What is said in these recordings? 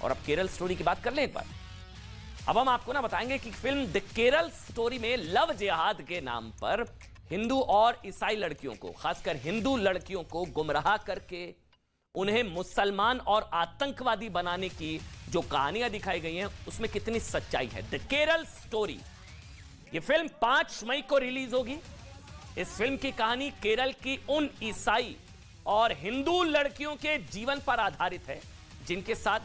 और अब केरल स्टोरी की बात कर लें एक बार। अब हम आपको ना बताएंगे कि फिल्म द केरल स्टोरी में लव जिहाद के नाम पर हिंदू और ईसाई लड़कियों को, खासकर हिंदू लड़कियों को गुमराह करके उन्हें मुसलमान और आतंकवादी बनाने की जो कहानियां दिखाई गई हैं उसमें कितनी सच्चाई है। द केरल स्टोरी, यह फिल्म 5 मई को रिलीज होगी। इस फिल्म की कहानी केरल की उन ईसाई और हिंदू लड़कियों के जीवन पर आधारित है जिनके साथ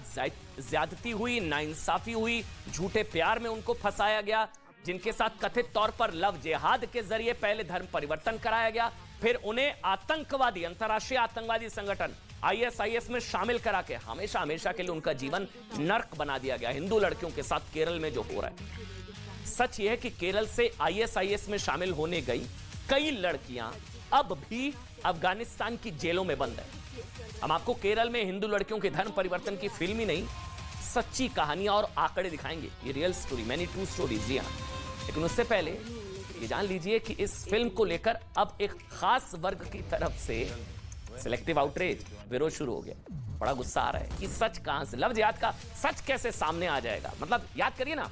ज्यादती हुई, नाइंसाफी हुई, झूठे प्यार में उनको फंसाया गया, जिनके साथ कथित तौर पर लव जिहाद के जरिए पहले धर्म परिवर्तन कराया गया, फिर उन्हें आतंकवादी, अंतर्राष्ट्रीय आतंकवादी संगठन ISIS में शामिल करा के हमेशा हमेशा के लिए उनका जीवन नर्क बना दिया गया। हिंदू लड़कियों के साथ केरल में जो हो रहा है, सच यह है कि केरल से ISIS में शामिल होने गई कई लड़कियां अब भी अफगानिस्तान की जेलों में बंद है। हम आपको केरल में हिंदू लड़कियों के धर्म परिवर्तन की फिल्म ही नहीं, सच्ची कहानियां और आंकड़े दिखाएंगे। ये real story, many true stories, जी हाँ। लेकिन उससे पहले ये जान लीजिए कि इस फिल्म को लेकर अब एक खास वर्ग की तरफ से सिलेक्टिव आउटरीच, विरोध शुरू हो गया। बड़ा गुस्सा आ रहा है कि सच कहां से, लव जिहाद का सच कैसे सामने आ जाएगा। मतलब याद करिए ना,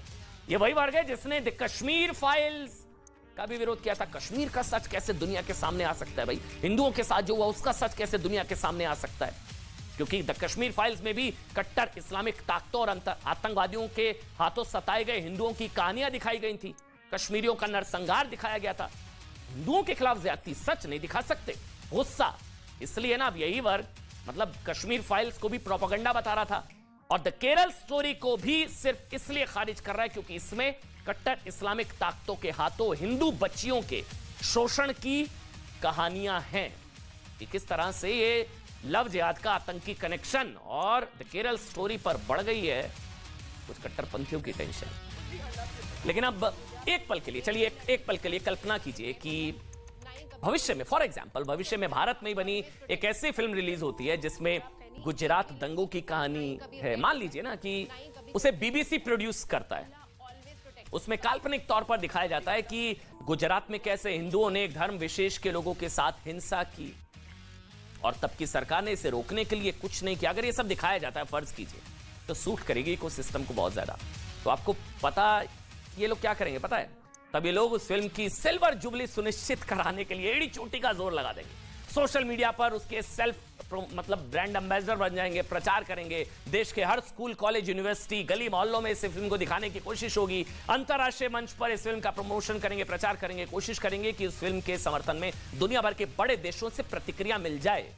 ये वही वर्ग है जिसने द कश्मीर फाइल्स का भी विरोध किया था। कश्मीर का सच कैसे दुनिया के सामने आ सकता है भाई, हिंदुओं के साथ जो हुआ उसका सच कैसे दुनिया के सामने आ सकता है। क्योंकि द कश्मीर फाइल्स में भी कट्टर इस्लामिक ताकतों और आतंकवादियों के हाथों सताए गए हिंदुओं की कहानियां दिखाई गई थी, कश्मीरियों का नरसंहार दिखाया गया था। हिंदुओं के खिलाफ ज्यादती सच नहीं दिखा सकते, गुस्सा इसलिए ना अब यही वर्ग मतलब कश्मीर फाइल्स को भी प्रोपेगेंडा बता रहा था और द केरल स्टोरी को भी सिर्फ इसलिए खारिज कर रहा है क्योंकि इसमें कट्टर इस्लामिक ताकतों के हाथों हिंदू बच्चियों के शोषण की कहानियां हैं कि किस तरह से ये लव जिहाद का आतंकी कनेक्शन और द केरल स्टोरी पर बढ़ गई है कुछ कट्टरपंथियों की टेंशन। लेकिन अब एक पल के लिए चलिए एक पल के लिए कल्पना कीजिए कि भविष्य में, फॉर एग्जाम्पल, भविष्य में भारत में ही बनी एक ऐसी फिल्म रिलीज होती है जिसमें गुजरात दंगों की कहानी है। मान लीजिए ना कि उसे BBC प्रोड्यूस करता है। उसमें काल्पनिक तौर पर दिखाया जाता है कि गुजरात में कैसे हिंदुओं ने एक धर्म विशेष के लोगों के साथ हिंसा की और तब की सरकार ने इसे रोकने के लिए कुछ नहीं किया। अगर ये सब दिखाया जाता है, फर्ज कीजिए, तो सूट करेगी इकोसिस्टम को बहुत ज्यादा। तो आपको पता ये लोग क्या करेंगे पता है? तब ये लोग उस फिल्म की सिल्वर जुबली सुनिश्चित कराने के लिए एड़ी चोटी का जोर लगा देंगे। सोशल मीडिया पर उसके सेल्फ मतलब ब्रांड एम्बेसडर बन जाएंगे, प्रचार करेंगे। देश के हर स्कूल, कॉलेज, यूनिवर्सिटी, गली मोहल्लों में इस फिल्म को दिखाने की कोशिश होगी। अंतर्राष्ट्रीय मंच पर इस फिल्म का प्रमोशन करेंगे, प्रचार करेंगे, कोशिश करेंगे कि इस फिल्म के समर्थन में दुनिया भर के बड़े देशों से प्रतिक्रिया मिल जाए।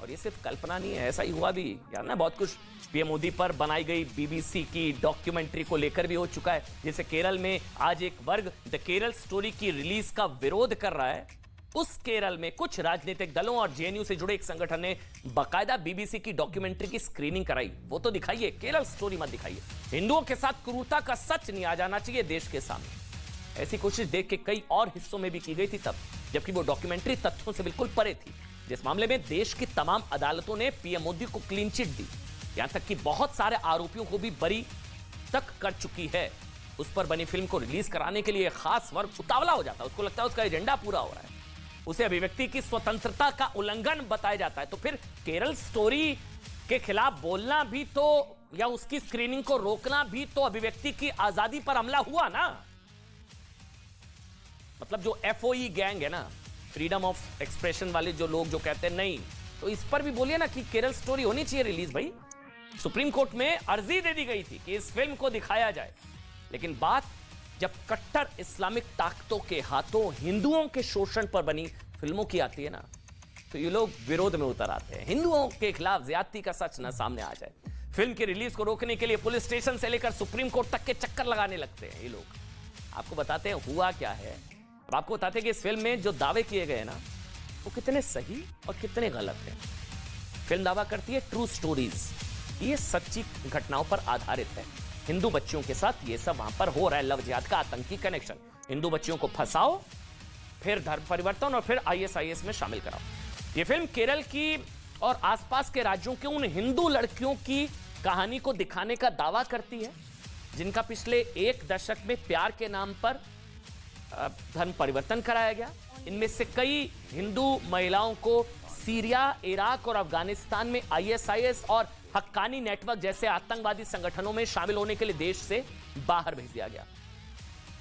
और ये सिर्फ कल्पना नहीं है, ऐसा ही हुआ भी यार ना। बहुत कुछ पीएम मोदी पर बनाई गई BBC की डॉक्यूमेंट्री को लेकर भी हो चुका है। जैसे केरल में आज एक वर्ग द केरल स्टोरी की रिलीज का विरोध कर रहा है। उस केरल में कुछ राजनीतिक दलों और JNU से जुड़े एक संगठन ने बाकायदा BBC की डॉक्यूमेंट्री की स्क्रीनिंग कराई। वो तो दिखाइए, केरल स्टोरी मत दिखाइए। हिंदुओं के साथ क्रूरता का सच नहीं आ जाना चाहिए देश के सामने। ऐसी कोशिश देख के कई और हिस्सों में भी की गई थी तब, जबकि वो डॉक्यूमेंट्री तथ्यों से बिल्कुल परे थी। जिस मामले में देश की तमाम अदालतों ने पीएम मोदी को क्लीन चिट दी, यहां तक कि बहुत सारे आरोपियों को भी बरी तक कर चुकी है। उस पर बनी फिल्म को रिलीज कराने के लिए खास वर्ग उतावला हो जाता है। उसको लगता है उसका एजेंडा पूरा हो रहा है, उसे अभिव्यक्ति की स्वतंत्रता का उल्लंघन बताया जाता है। तो फिर केरल स्टोरी के खिलाफ बोलना भी तो, या उसकी स्क्रीनिंग को रोकना भी तो अभिव्यक्ति की आजादी पर हमला हुआ ना। मतलब जो FOE गैंग है ना, फ्रीडम ऑफ एक्सप्रेशन वाले जो लोग जो कहते हैं नहीं, तो इस पर भी बोलिए ना कि केरल स्टोरी होनी चाहिए रिलीज। भाई सुप्रीम कोर्ट में अर्जी दे दी गई थी कि इस फिल्म को दिखाया जाए, लेकिन बात जब कट्टर इस्लामिक ताकतों के हाथों हिंदुओं के शोषण पर बनी फिल्मों की आती है ना, तो ये लोग विरोध में उतर आते हैं। हिंदुओं के खिलाफ ज्यादती का सच ना सामने आ जाए, फिल्म की रिलीज को रोकने के लिए पुलिस स्टेशन से लेकर सुप्रीम कोर्ट तक के चक्कर लगाने लगते हैं ये लोग। आपको बताते हैं हुआ क्या है। अब आपको बताते हैं कि इस फिल्म में जो दावे किए गए ना, वो कितने सही और कितने गलत हैं। फिल्म दावा करती है ट्रू स्टोरीज, ये सच्ची घटनाओं पर आधारित है। हिंदू बच्चियों के साथ ये सब वहां पर हो रहा है, लव जिहाद का आतंकी कनेक्शन। हिंदू बच्चियों को फंसाओ, फिर धर्म परिवर्तन और फिर ISIS में शामिल कराओ। ये फिल्म केरल की और आसपास के राज्यों के उन हिंदू लड़कियों की कहानी को दिखाने का दावा करती है जिनका पिछले 1 दशक में प्यार के नाम पर धर्म परिवर्तन कराया गया। इनमें से कई हिंदू महिलाओं को सीरिया, इराक और अफगानिस्तान में ISIS और हक्कानी नेटवर्क जैसे आतंकवादी संगठनों में शामिल होने के लिए देश से बाहर भेज दिया गया।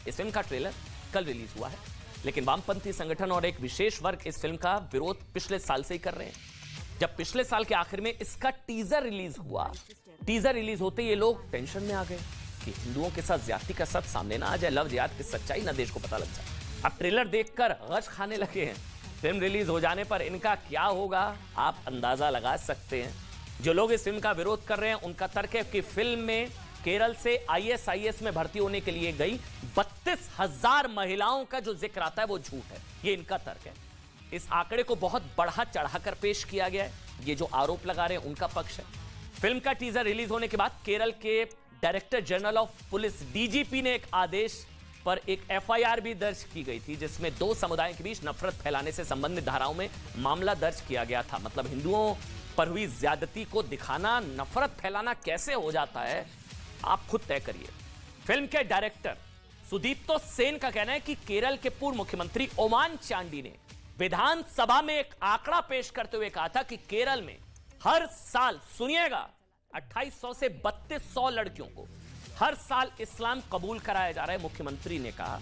इस फिल्म का ट्रेलर कल रिलीज हुआ है, लेकिन वामपंथी संगठन और एक विशेष वर्ग इस फिल्म का विरोध पिछले साल से ही कर रहे हैं। जब पिछले साल के आखिर में इसका टीजर रिलीज हुआ, टीजर रिलीज होते ये लोग टेंशन में आ गए कि हिंदुओं के साथ ज्यादती का सच सामने ना आ जाए, लव जिहाद की सच्चाई ना देश को पता लग जाए। अब ट्रेलर देखकर गश खाने लगे हैं। फिल्म रिलीज हो जाने पर इनका क्या होगा आप अंदाजा लगा सकते हैं। जो लोग इस फिल्म का विरोध कर रहे हैं उनका तर्क है कि फिल्म में केरल से आईएसआईएस में भर्ती होने के लिए गई 32,000 महिलाओं का जो जिक्र आता है वो झूठ है। ये इनका तर्क है। इस आंकड़े को बहुत बढ़ा चढ़ाकर पेश किया गया है। ये जो आरोप लगा रहे हैं उनका पक्ष है। फिल्म का टीजर रिलीज होने के बाद केरल के director general of police DGP ने एक आदेश पर एक एफआईआर भी दर्ज की गई थी, जिसमें 2 समुदायों के बीच नफरत फैलाने से संबंधित धाराओं में मामला दर्ज किया गया था। मतलब हिंदुओं पर हुई ज्यादती को दिखाना, नफरत फैलाना कैसे हो जाता है आप खुद तय करिए। फिल्म के डायरेक्टर सुदीप्तो सेन का कहना है कि केरल के पूर्व मुख्यमंत्री ओमान चांडी ने विधानसभा में एक आंकड़ा पेश करते हुए कहा था कि केरल में हर साल, सुनिएगा, 2800 से 3200 लड़कियों को हर साल इस्लाम कबूल कराया जा रहा है, मुख्यमंत्री ने कहा।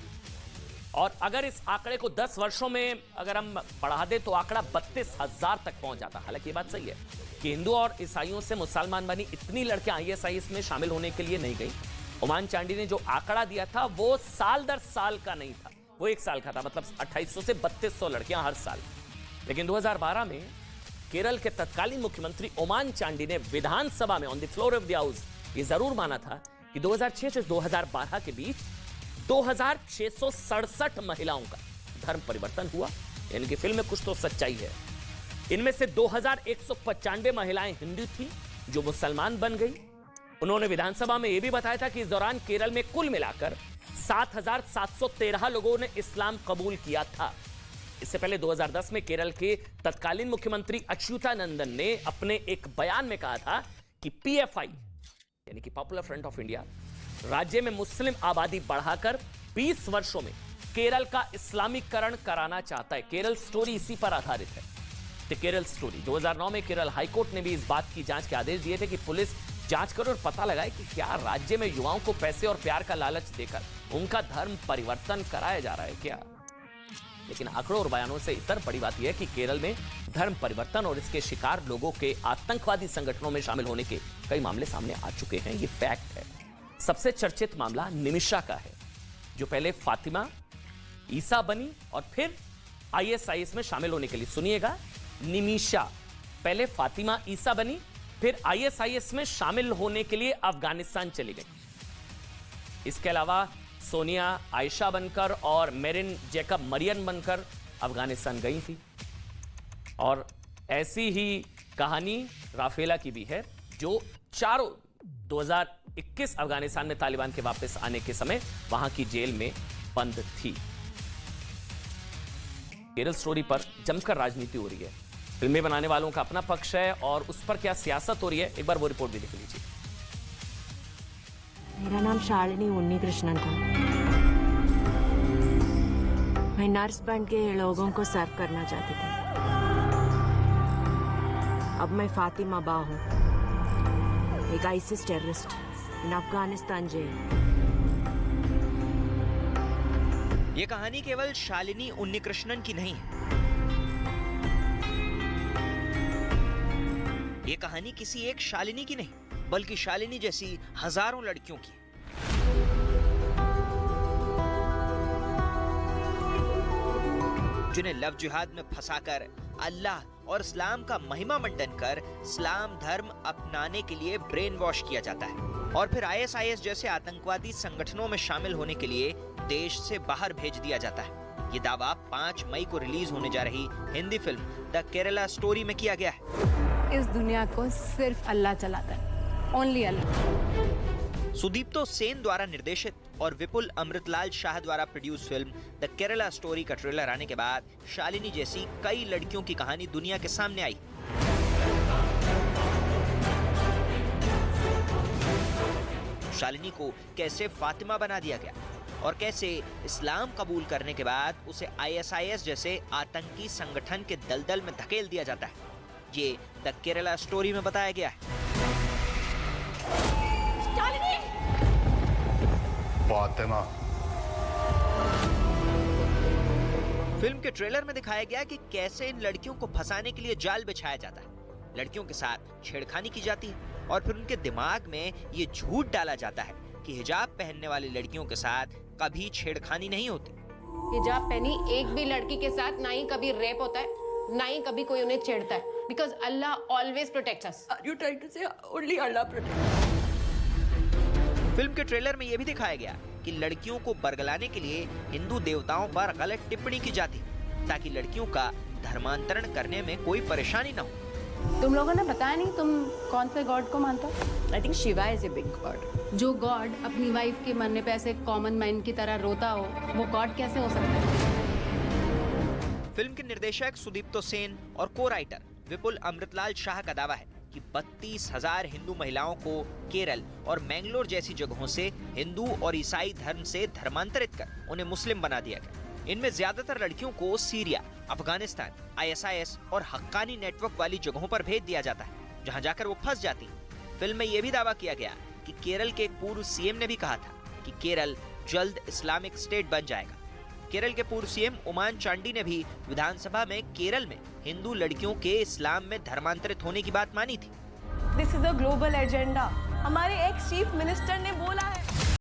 और अगर इस आंकड़े को 10 वर्षों में अगर हम बढ़ा दें तो आंकड़ा 32,000 तक पहुंच जाता। हालांकि ये बात सही है कि हिंदू और ईसाइयों से मुसलमान बनी इतनी लड़कियां आईएसआईएस में शामिल होने के लिए नहीं गई। ओमान चांडी ने जो आंकड़ा दिया था वो साल दर साल का नहीं था, वो 1 साल का था। मतलब 2800 से 3200 लड़कियां हर साल। लेकिन 2012 में केरल के तत्कालीन मुख्यमंत्री ओमान चांडी ने विधानसभा में on the floor of the house ये जरूर माना था कि 2006 से 2012 के बीच 2667 महिलाओं का धर्म परिवर्तन हुआ। यानी कि फिल्म में कुछ तो सच्चाई है। इनमें से 2195 महिलाएं हिंदू थी जो मुसलमान बन गई। उन्होंने विधानसभा में यह भी बताया था कि इस दौरान केरल में कुल मिलाकर 7,713 लोगों ने इस्लाम कबूल किया था। इससे पहले 2010 में केरल के तत्कालीन मुख्यमंत्री अच्युतानंदन ने अपने एक बयान में कहा था कि पीएफआई यानी कि पॉपुलर फ्रंट ऑफ इंडिया राज्य में मुस्लिम आबादी बढ़ाकर 20 वर्षों में केरल का इस्लामीकरण कराना चाहता है। केरल स्टोरी इसी पर आधारित है। द केरल स्टोरी 2009 में केरल हाईकोर्ट ने भी इस बात की जांच के आदेश दिए थे कि पुलिस जांच करे और पता लगाए कि क्या राज्य में युवाओं को पैसे और प्यार का लालच देकर उनका धर्म परिवर्तन कराया जा रहा है क्या। लेकिन आंकड़ों और बयानों से इतर बड़ी बात यह है कि केरल में धर्म परिवर्तन और इसके शिकार लोगों के आतंकवादी संगठनों में शामिल होने के कई मामले सामने आ चुके हैं। ये फैक्ट है। सबसे चर्चित मामला निमिषा का है, जो पहले फातिमा ईसा बनी और फिर आईएसआईएस में शामिल होने के लिए, सुनिएगा, निमिषा पहले फातिमा ईसा बनी फिर आईएसआईएस में शामिल होने के लिए अफगानिस्तान चली गई। इसके अलावा सोनिया आयशा बनकर और मेरिन जैकब मरियन बनकर अफगानिस्तान गई थी। और ऐसी ही कहानी राफेला की भी है, जो चारों 2021 अफगानिस्तान में तालिबान के वापस आने के समय वहां की जेल में बंद थी। केरल स्टोरी पर जमकर राजनीति हो रही है। फिल्में बनाने वालों का अपना पक्ष है और उस पर क्या सियासत हो रही है, एक बार वो रिपोर्ट भी देख लीजिए। मेरा नाम शालिनी उन्नीकृष्णन था। मैं नर्स बन के लोगों को सर्व करना चाहती थी। अब मैं फातिमा बा हूँ, एक ISIS terrorist in Afghanistan jail. ये कहानी केवल शालिनी उन्नीकृष्णन की नहीं है। ये कहानी किसी एक शालिनी की नहीं, बल्कि शालिनी जैसी हजारों लड़कियों की। जिन्हें लव जिहाद में फंसाकर अल्लाह और इस्लाम का महिमा मंडन कर इस्लाम धर्म अपनाने के लिए ब्रेन वॉश किया जाता है और फिर आईएसआईएस जैसे आतंकवादी संगठनों में शामिल होने के लिए देश से बाहर भेज दिया जाता है। ये दावा 5 मई को रिलीज होने जा रही Hindi film the Kerala story में किया गया है। इस दुनिया को सिर्फ अल्लाह चलाता है, ओनली अल्लाह। सुदीप्तो सेन द्वारा निर्देशित और विपुल अमृतलाल शाह द्वारा produce film the Kerala story का ट्रेलर आने के बाद शालिनी जैसी कई लड़कियों की कहानी दुनिया के सामने आई। शालिनी को कैसे फातिमा बना दिया गया और कैसे इस्लाम कबूल करने के बाद उसे आईएसआईएस जैसे आतंकी संगठन के दलदल में धकेल दिया जाता है, ये द केरला स्टोरी में बताया गया है। फातिमा। फिल्म के ट्रेलर में दिखाया गया कि कैसे इन लड़कियों को फंसाने के लिए जाल बिछाया जाता है। लड़कियों के साथ छेड़खानी की जाती है और फिर उनके दिमाग में ये झूठ डाला जाता है कि हिजाब पहनने वाली लड़कियों के साथ कभी छेड़खानी नहीं होती। हिजाब पहनी एक भी लड़की के साथ ना ही कभी रेप होता है, ना ही कभी कोई उन्हें छेड़ता है, because Allah always protects us. You trying to say only Allah protects? Film के ट्रेलर में यह भी दिखाया गया कि लड़कियों को बरगलाने के लिए हिंदू देवताओं पर गलत टिप्पणी की जाती ताकि लड़कियों का धर्मांतरण करने में कोई परेशानी न हो। तुम लोगों ने बताया नहीं तुम कौन से गॉड को मानते हो? I think Shiva is a big god. जो गॉड अपनी वाइफ के मरने पे ऐसे कॉमन मैन की तरह रोता हो, वो गॉड कैसे हो सकता है? फिल्म के निर्देशक सुदीप्तो सेन और को राइटर विपुल अमृतलाल शाह का दावा है कि 32,000 हिंदू महिलाओं को केरल और मैंगलोर जैसी जगहों से हिंदू और ईसाई धर्म से धर्मांतरित कर उन्हें मुस्लिम बना दिया गया। इनमें ज्यादातर लड़कियों को सीरिया, अफगानिस्तान, ISIS और हक्कानी नेटवर्क वाली जगहों पर भेज दिया जाता है, जहां जाकर वो फंस जाती। फिल्म में यह भी दावा किया गया कि केरल के एक पूर्व CM ने भी कहा था कि केरल जल्द इस्लामिक स्टेट बन जाएगा। केरल के पूर्व CM उमान चांडी ने भी विधानसभा में केरल में हिंदू लड़कियों के इस्लाम में धर्मांतरित होने की बात मानी थी। This is a global agenda. हमारे एक्स चीफ मिनिस्टर ने बोला है